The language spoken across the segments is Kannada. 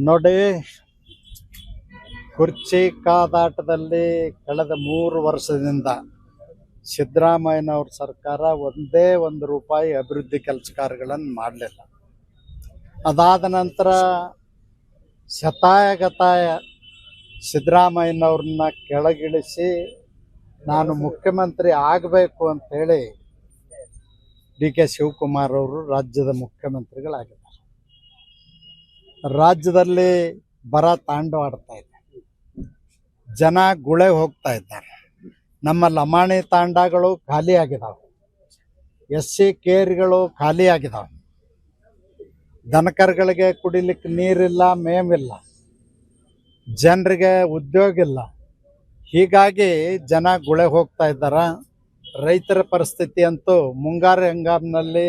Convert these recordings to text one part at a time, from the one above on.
ನೋಡಿ, ಕುರ್ಚಿ ಕಾದಾಟದಲ್ಲಿ ಕಳೆದ 3 ವರ್ಷದಿಂದ ಸಿದ್ದರಾಮಯ್ಯನವ್ರ ಸರ್ಕಾರ ಒಂದೇ ಒಂದು ರೂಪಾಯಿ ಅಭಿವೃದ್ಧಿ ಕೆಲಸ ಕಾರ್ಯಗಳನ್ನು ಮಾಡಲಿಲ್ಲ. ಅದಾದ ನಂತರ ಶತಾಯಗತಾಯ ಸಿದ್ದರಾಮಯ್ಯನವ್ರನ್ನ ಕೆಳಗಿಳಿಸಿ ನಾನು ಮುಖ್ಯಮಂತ್ರಿ ಆಗಬೇಕು ಅಂಥೇಳಿ ಡಿ ಕೆ ಶಿವಕುಮಾರ್ ಅವರು ರಾಜ್ಯದ ಮುಖ್ಯಮಂತ್ರಿಗಳಾಗಿದ್ದಾರೆ. ರಾಜ್ಯದಲ್ಲಿ ಬರ ತಾಂಡವಾಡ್ತಾ ಇದೆ, ಜನ ಗುಳೆ ಹೋಗ್ತಾ ಇದ್ದಾರೆ. ನಮ್ಮ ಲಮಾಣಿ ತಾಂಡಗಳು ಖಾಲಿ ಆಗಿದಾವೆ, SC ಕೇರಿಗಳು ಖಾಲಿ ಆಗಿದಾವೆ, ದನಕರುಗಳಿಗೆ ಕುಡಿಲಿಕ್ಕೆ ನೀರಿಲ್ಲ, ಮೇವಿಲ್ಲ, ಜನರಿಗೆ ಉದ್ಯೋಗ ಇಲ್ಲ. ಹೀಗಾಗಿ ಜನ ಗುಳೆ ಹೋಗ್ತಾ ಇದ್ದಾರೆ. ರೈತರ ಪರಿಸ್ಥಿತಿ ಅಂತೂ ಮುಂಗಾರು ಹಂಗಾಮಿನಲ್ಲಿ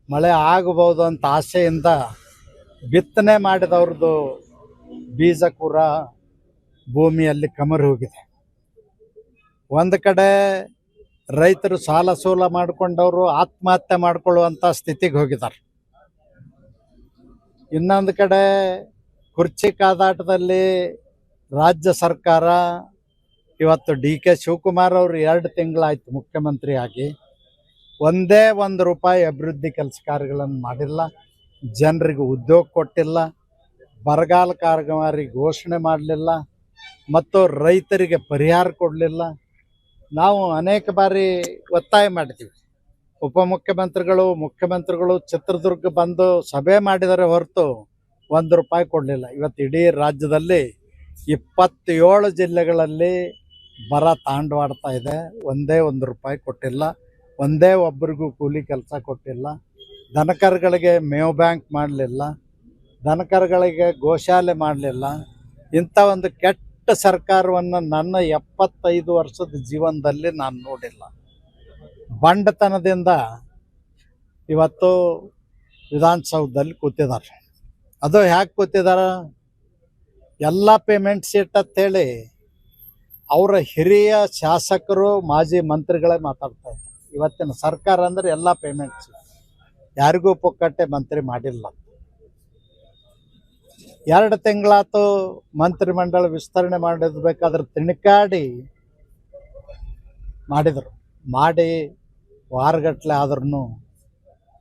ಮಳೆ ಆಗಬಹುದು ಅಂತ ಆಸೆಯಿಂದ ಬಿತ್ತನೆ ಮಾಡಿದವ್ರದ್ದು ಬೀಜ ಕೂಡ ಭೂಮಿಯಲ್ಲಿ ಕಮರಿ ಹೋಗಿದೆ. ಒಂದು ಕಡೆ ರೈತರು ಸಾಲ ಸೋಲ ಮಾಡಿಕೊಂಡವರು ಆತ್ಮಹತ್ಯೆ ಮಾಡಿಕೊಳ್ಳುವಂಥ ಸ್ಥಿತಿಗೆ ಹೋಗಿದ್ದಾರೆ. ಇನ್ನೊಂದು ಕಡೆ ಕುರ್ಚಿ ಕಾದಾಟದಲ್ಲಿ ರಾಜ್ಯ ಸರ್ಕಾರ ಇವತ್ತು ಡಿ ಕೆ ಶಿವಕುಮಾರ್ ಅವರು 2 ತಿಂಗಳಾಯ್ತು ಮುಖ್ಯಮಂತ್ರಿ ಆಗಿ, ಒಂದೇ ಒಂದು ರೂಪಾಯಿ ಅಭಿವೃದ್ಧಿ ಕೆಲಸ ಕಾರ್ಯಗಳನ್ನು ಮಾಡಿಲ್ಲ, ಜನರಿಗೆ ಉದ್ಯೋಗ ಕೊಟ್ಟಿಲ್ಲ, ಬರಗಾಲ ಕಾಮಗಾರಿ ಘೋಷಣೆ ಮಾಡಲಿಲ್ಲ, ಮತ್ತು ರೈತರಿಗೆ ಪರಿಹಾರ ಕೊಡಲಿಲ್ಲ. ನಾವು ಅನೇಕ ಬಾರಿ ಒತ್ತಾಯ ಮಾಡಿದ್ದೀವಿ. ಉಪಮುಖ್ಯಮಂತ್ರಿಗಳು, ಮುಖ್ಯಮಂತ್ರಿಗಳು ಚಿತ್ರದುರ್ಗ ಬಂದು ಸಭೆ ಮಾಡಿದರೆ ಹೊರತು 1 ರೂಪಾಯಿ ಕೊಡಲಿಲ್ಲ. ಇವತ್ತು ಇಡೀ ರಾಜ್ಯದಲ್ಲಿ 27 ಜಿಲ್ಲೆಗಳಲ್ಲಿ ಬರ ತಾಂಡವಾಡ್ತಾ ಇದೆ. ಒಂದೇ 1 ರೂಪಾಯಿ ಕೊಟ್ಟಿಲ್ಲ, ಒಂದೇ ಒಬ್ಬರಿಗೂ ಕೂಲಿ ಕೆಲಸ ಕೊಟ್ಟಿಲ್ಲ, ದನಕರುಗಳಿಗೆ ಮೇವು ಬ್ಯಾಂಕ್ ಮಾಡಲಿಲ್ಲ, ದನಕರುಗಳಿಗೆ ಗೋಶಾಲೆ ಮಾಡಲಿಲ್ಲ. ಇಂಥ ಒಂದು ಕೆಟ್ಟ ಸರ್ಕಾರವನ್ನು ನನ್ನ 75 ವರ್ಷದ ಜೀವನದಲ್ಲಿ ನಾನು ನೋಡಿಲ್ಲ. ಬಂಡತನದಿಂದ ಇವತ್ತು ವಿಧಾನಸೌಧದಲ್ಲಿ ಕೂತಿದ್ದಾರೆ. ಅದು ಹ್ಯಾಕೆ ಕೂತಿದ್ದಾರೆ? ಎಲ್ಲ ಪೇಮೆಂಟ್ ಶೀಟ್ ಅಂತೇಳಿ ಅವರ ಹಿರಿಯ ಶಾಸಕರು, ಮಾಜಿ ಮಂತ್ರಿಗಳೇ ಮಾತಾಡ್ತಾ ಇದ್ದಾರೆ. ಇವತ್ತಿನ ಸರ್ಕಾರ ಅಂದರೆ ಎಲ್ಲ ಪೇಮೆಂಟ್ ಶೀಟ್, ಯಾರಿಗೂ ಪುಕ್ಕಟ್ಟೆ ಮಂತ್ರಿ ಮಾಡಿಲ್ಲ. 2 ತಿಂಗಳಾತು ಮಂತ್ರಿಮಂಡಲ ವಿಸ್ತರಣೆ ಮಾಡಿರ್ಬೇಕಾದ್ರೆ ತಿಣಕಾಡಿ ಮಾಡಿ ವಾರಗಟ್ಟಲೆ ಆದ್ರೂ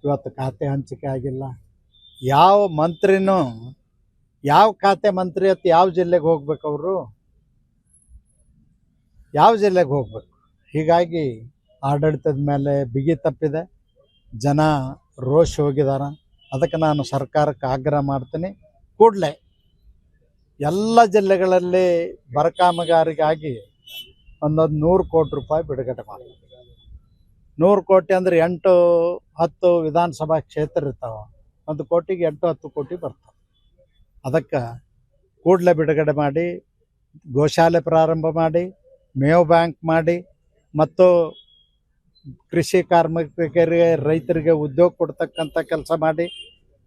ಇವತ್ತು ಖಾತೆ ಹಂಚಿಕೆ ಆಗಿಲ್ಲ. ಯಾವ ಮಂತ್ರಿನೂ ಯಾವ ಖಾತೆ ಮಂತ್ರಿ ಅಂತ ಯಾವ ಜಿಲ್ಲೆಗೆ ಹೋಗ್ಬೇಕು, ಅವರು ಯಾವ ಜಿಲ್ಲೆಗೆ ಹೋಗ್ಬೇಕು? ಹೀಗಾಗಿ ಆಡಳಿತದ ಮೇಲೆ ಬಿಗಿ ತಪ್ಪಿದೆ, ಜನ ರೋಷ್ ಹೋಗಿದ್ದಾರೆ. ಅದಕ್ಕೆ ನಾನು ಸರ್ಕಾರಕ್ಕೆ ಆಗ್ರಹ ಮಾಡ್ತೀನಿ, ಕೂಡಲೇ ಎಲ್ಲ ಜಿಲ್ಲೆಗಳಲ್ಲಿ ಬರ ಕಾಮಗಾರಿಗಾಗಿ 100 ಕೋಟಿ ರೂಪಾಯಿ ಬಿಡುಗಡೆ ಮಾಡಬೇಕು. 100 ಕೋಟಿ ಅಂದರೆ 8-10 ವಿಧಾನಸಭಾ ಕ್ಷೇತ್ರ ಇರ್ತಾವೆ, 1 ಕೋಟಿಗೆ 8-10 ಕೋಟಿ ಬರ್ತಾವೆ. ಅದಕ್ಕೆ ಕೂಡಲೇ ಬಿಡುಗಡೆ ಮಾಡಿ, ಗೋಶಾಲೆ ಪ್ರಾರಂಭ ಮಾಡಿ, ಮೇವು ಬ್ಯಾಂಕ್ ಮಾಡಿ, ಮತ್ತು ಕೃಷಿ ಕಾರ್ಮಿಕರಿಗೆ, ರೈತರಿಗೆ ಉದ್ಯೋಗ ಕೊಡ್ತಕ್ಕಂಥ ಕೆಲಸ ಮಾಡಿ,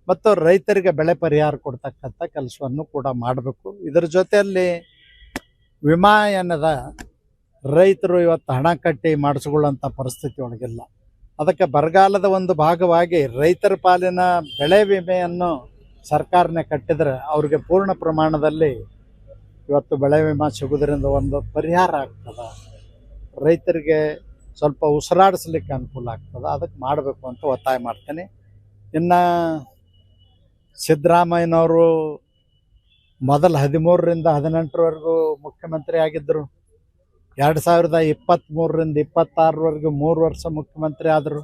ಮತ್ತು ರೈತರಿಗೆ ಬೆಳೆ ಪರಿಹಾರ ಕೊಡ್ತಕ್ಕಂಥ ಕೆಲಸವನ್ನು ಕೂಡ ಮಾಡಬೇಕು. ಇದರ ಜೊತೆಯಲ್ಲಿ ವಿಮಾ ಏನದ ರೈತರು ಇವತ್ತು ಹಣ ಕಟ್ಟಿ ಮಾಡಿಸ್ಕೊಳ್ಳೋಂಥ ಪರಿಸ್ಥಿತಿ ಒಳಗಿಲ್ಲ. ಅದಕ್ಕೆ ಬರಗಾಲದ ಒಂದು ಭಾಗವಾಗಿ ರೈತರ ಪಾಲಿನ ಬೆಳೆ ವಿಮೆಯನ್ನು ಸರ್ಕಾರನೇ ಕಟ್ಟಿದರೆ ಅವ್ರಿಗೆ ಪೂರ್ಣ ಪ್ರಮಾಣದಲ್ಲಿ ಇವತ್ತು ಬೆಳೆ ವಿಮಾ ಸಿಗೋದ್ರಿಂದ ಒಂದು ಪರಿಹಾರ ಆಗ್ತದೆ, ರೈತರಿಗೆ ಸ್ವಲ್ಪ ಉಸಿರಾಡಿಸ್ಲಿಕ್ಕೆ ಅನುಕೂಲ ಆಗ್ತದೆ. ಅದಕ್ಕೆ ಮಾಡಬೇಕು ಅಂತ ಒತ್ತಾಯ ಮಾಡ್ತೀನಿ. ಇನ್ನು ಸಿದ್ದರಾಮಯ್ಯನವರು ಮೊದಲು 13ರಿಂದ 18ರವರೆಗೂ ಮುಖ್ಯಮಂತ್ರಿ ಆಗಿದ್ದರು. 2023ರಿಂದ 26ರವರೆಗೂ 3 ವರ್ಷ ಮುಖ್ಯಮಂತ್ರಿ ಆದರು.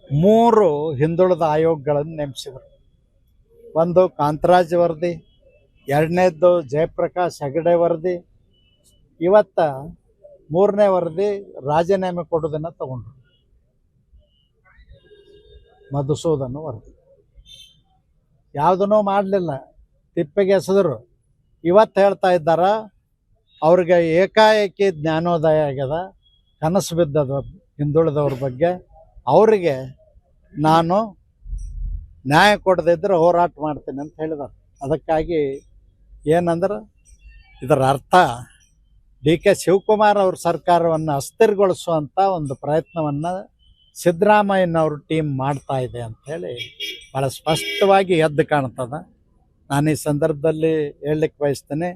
3 ಹಿಂದುಳಿದ ಆಯೋಗಗಳನ್ನು ನೇಮಿಸಿದರು. ಒಂದು ಕಾಂತರಾಜ್ ವರದಿ, 2ನೇದ್ದು ಜಯಪ್ರಕಾಶ್ ಹೆಗಡೆ ವರದಿ, ಇವತ್ತು 3ನೇ ವರದಿ ರಾಜೀನಾಮೆ ಕೊಡೋದನ್ನು ತಗೊಂಡ್ರು, ಮಧುಸೂದನ್ ವರದಿ. ಯಾವುದನ್ನೂ ಮಾಡಲಿಲ್ಲ, ತಿಪ್ಪೆಗೆ ಎಸೆದರು. ಇವತ್ತು ಹೇಳ್ತಾ ಇದ್ದಾರೆ ಅವ್ರಿಗೆ ಏಕಾಏಕಿ ಜ್ಞಾನೋದಯ ಆಗ್ಯದ, ಕನಸು ಬಿದ್ದದ ಹಿಂದುಳಿದವ್ರ ಬಗ್ಗೆ, ಅವರಿಗೆ ನಾನು ನ್ಯಾಯ ಕೊಡದಿದ್ದರೆ ಹೋರಾಟ ಮಾಡ್ತೀನಿ ಅಂತ ಹೇಳಿದ್ದಾರೆ. ಅದಕ್ಕಾಗಿ ಏನಂದ್ರೆ ಇದರ ಅರ್ಥ ಡಿ ಕೆ ಶಿವಕುಮಾರ್ ಅವ್ರ ಸರ್ಕಾರವನ್ನು ಅಸ್ಥಿರಗೊಳಿಸುವಂಥ ಒಂದು ಪ್ರಯತ್ನವನ್ನು ಸಿದ್ದರಾಮಯ್ಯನವ್ರ ಟೀಮ್ ಮಾಡ್ತಾ ಇದೆ ಅಂಥೇಳಿ ಭಾಳ ಸ್ಪಷ್ಟವಾಗಿ ಎದ್ದು ಕಾಣ್ತದೆ. ನಾನು ಈ ಸಂದರ್ಭದಲ್ಲಿ ಹೇಳಲಿಕ್ಕೆ ಬಯಸ್ತೇನೆ,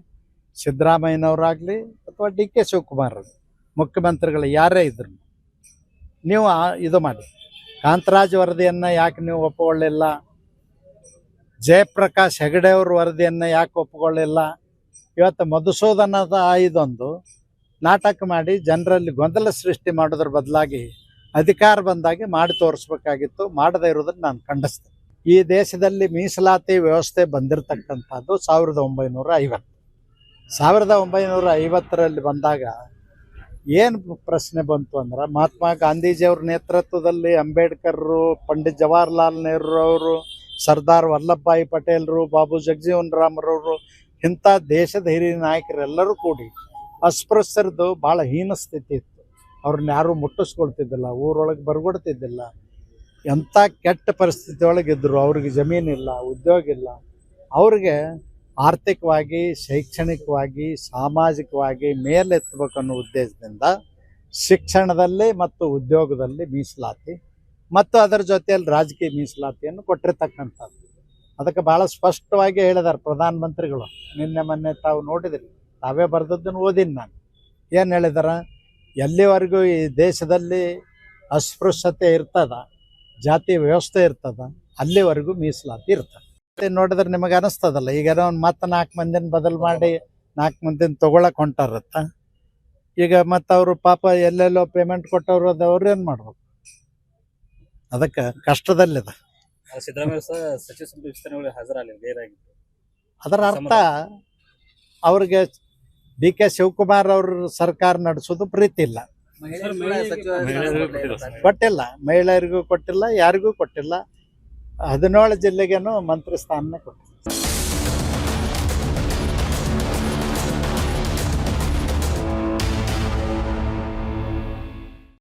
ಸಿದ್ದರಾಮಯ್ಯನವರಾಗಲಿ ಅಥವಾ ಡಿ ಕೆ ಶಿವಕುಮಾರ್ ಮುಖ್ಯಮಂತ್ರಿಗಳು ಯಾರೇ ಇದ್ರು, ನೀವು ಇದು ಮಾಡಿ. ಕಾಂತರಾಜ್ ವರದಿಯನ್ನು ಯಾಕೆ ನೀವು ಒಪ್ಪಿಕೊಳ್ಳಿಲ್ಲ? ಜಯಪ್ರಕಾಶ್ ಹೆಗಡೆ ಅವ್ರ ವರದಿಯನ್ನು ಯಾಕೆ ಒಪ್ಪಿಕೊಳ್ಳಿಲ್ಲ? ಇವತ್ತು ಮಧುಸೂದನದ ಇದೊಂದು ನಾಟಕ ಮಾಡಿ ಜನರಲ್ಲಿ ಗೊಂದಲ ಸೃಷ್ಟಿ ಮಾಡೋದ್ರ ಬದಲಾಗಿ ಅಧಿಕಾರ ಬಂದಾಗೆ ಮಾಡಿ ತೋರಿಸ್ಬೇಕಾಗಿತ್ತು. ಮಾಡದೇ ಇರೋದನ್ನು ನಾನು ಖಂಡಿಸ್ತೇನೆ. ಈ ದೇಶದಲ್ಲಿ ಮೀಸಲಾತಿ ವ್ಯವಸ್ಥೆ ಬಂದಿರತಕ್ಕಂಥದ್ದು 1950. 1950ರಲ್ಲಿ ಬಂದಾಗ ಏನು ಪ್ರಶ್ನೆ ಬಂತು ಅಂದ್ರೆ, ಮಹಾತ್ಮ ಗಾಂಧೀಜಿಯವ್ರ ನೇತೃತ್ವದಲ್ಲಿ ಅಂಬೇಡ್ಕರ್ರು, ಪಂಡಿತ್ ಜವಾಹರ್ಲಾಲ್ ನೆಹರು ಅವರು, ಸರ್ದಾರ್ ವಲ್ಲಭಭಾಯಿ ಪಟೇಲ್ರು, ಬಾಬು ಜಗಜೀವನ್ ರಾಮ್ರವರು, ಇಂಥ ದೇಶದ ಹಿರಿಯ ನಾಯಕರೆಲ್ಲರೂ ಕೂಡಿ ಅಸ್ಪೃಶ್ಯರದು ಭಾಳ ಹೀನ ಸ್ಥಿತಿ ಇತ್ತು. ಅವ್ರನ್ನ ಯಾರೂ ಮುಟ್ಟಿಸ್ಕೊಳ್ತಿದ್ದಿಲ್ಲ, ಊರೊಳಗೆ ಬರ್ಗೊಡ್ತಿದ್ದಿಲ್ಲ. ಎಂಥ ಕೆಟ್ಟ ಪರಿಸ್ಥಿತಿ ಒಳಗಿದ್ರು. ಅವ್ರಿಗೆ ಜಮೀನಿಲ್ಲ, ಉದ್ಯೋಗ ಇಲ್ಲ. ಅವ್ರಿಗೆ ಆರ್ಥಿಕವಾಗಿ, ಶೈಕ್ಷಣಿಕವಾಗಿ, ಸಾಮಾಜಿಕವಾಗಿ ಮೇಲೆತ್ತಬೇಕನ್ನೋ ಉದ್ದೇಶದಿಂದ ಶಿಕ್ಷಣದಲ್ಲಿ ಮತ್ತು ಉದ್ಯೋಗದಲ್ಲಿ ಮೀಸಲಾತಿ ಮತ್ತು ಅದರ ಜೊತೆಯಲ್ಲಿ ರಾಜಕೀಯ ಮೀಸಲಾತಿಯನ್ನು ಕೊಟ್ಟಿರ್ತಕ್ಕಂಥದ್ದು. ಅದಕ್ಕೆ ಭಾಳ ಸ್ಪಷ್ಟವಾಗಿ ಹೇಳಿದ್ದಾರೆ ಪ್ರಧಾನಮಂತ್ರಿಗಳು. ನಿನ್ನೆ ಮೊನ್ನೆ ತಾವು ನೋಡಿದ್ರಿ, ತಾವೇ ಬರೆದದ್ದನ್ನು ಓದಿನಿ ನಾನು. ಏನು ಹೇಳಿದಾರ? ಎಲ್ಲಿವರೆಗೂ ಈ ದೇಶದಲ್ಲಿ ಅಸ್ಪೃಶ್ಯತೆ ಇರ್ತದ, ಜಾತಿ ವ್ಯವಸ್ಥೆ ಇರ್ತದ, ಅಲ್ಲಿವರೆಗೂ ಮೀಸಲಾತಿ ಇರ್ತದೆ. ನೋಡಿದ್ರೆ ನಿಮಗೆ ಅನಿಸ್ತದಲ್ಲ, ಈಗೇನೋ ಒಂದು ಮತ್ತೆ 4 ಮಂದಿನ ಬದಲು ಮಾಡಿ 4 ಮಂದಿನ ತೊಗೊಳಕ್ಕೆ ಹೊಂಟಾರತ್ತ. ಈಗ ಮತ್ತು ಅವರು ಪಾಪ ಎಲ್ಲೆಲ್ಲೋ ಪೇಮೆಂಟ್ ಕೊಟ್ಟವ್ರು, ಅದು ಅವ್ರು ಏನು ಮಾಡ್ಬೇಕು? ಅದಕ್ಕೆ ಕಷ್ಟದಲ್ಲಿದೆ. ಸಿದ್ದರಾಮಯ್ಯ ಸಚಿವ ಸಂಪುಟ ವಿಸ್ತರಣೆಗಳಿಗೆ ಹಾಜರಾಗಲಿಲ್ಲ. ಅದರ ಅರ್ಥ ಅವ್ರಿಗೆ ಡಿ ಕೆ ಶಿವಕುಮಾರ್ ಅವ್ರ ಸರ್ಕಾರ ನಡೆಸೋದು ಪ್ರೀತಿ ಇಲ್ಲ. ಕೊಟ್ಟಿಲ್ಲ, ಮಹಿಳೆಯರಿಗೂ ಕೊಟ್ಟಿಲ್ಲ, ಯಾರಿಗೂ ಕೊಟ್ಟಿಲ್ಲ. 17 ಜಿಲ್ಲೆಗೇನು ಮಂತ್ರಿ ಸ್ಥಾನನೇ ಕೊಟ್ಟಿಲ್ಲ.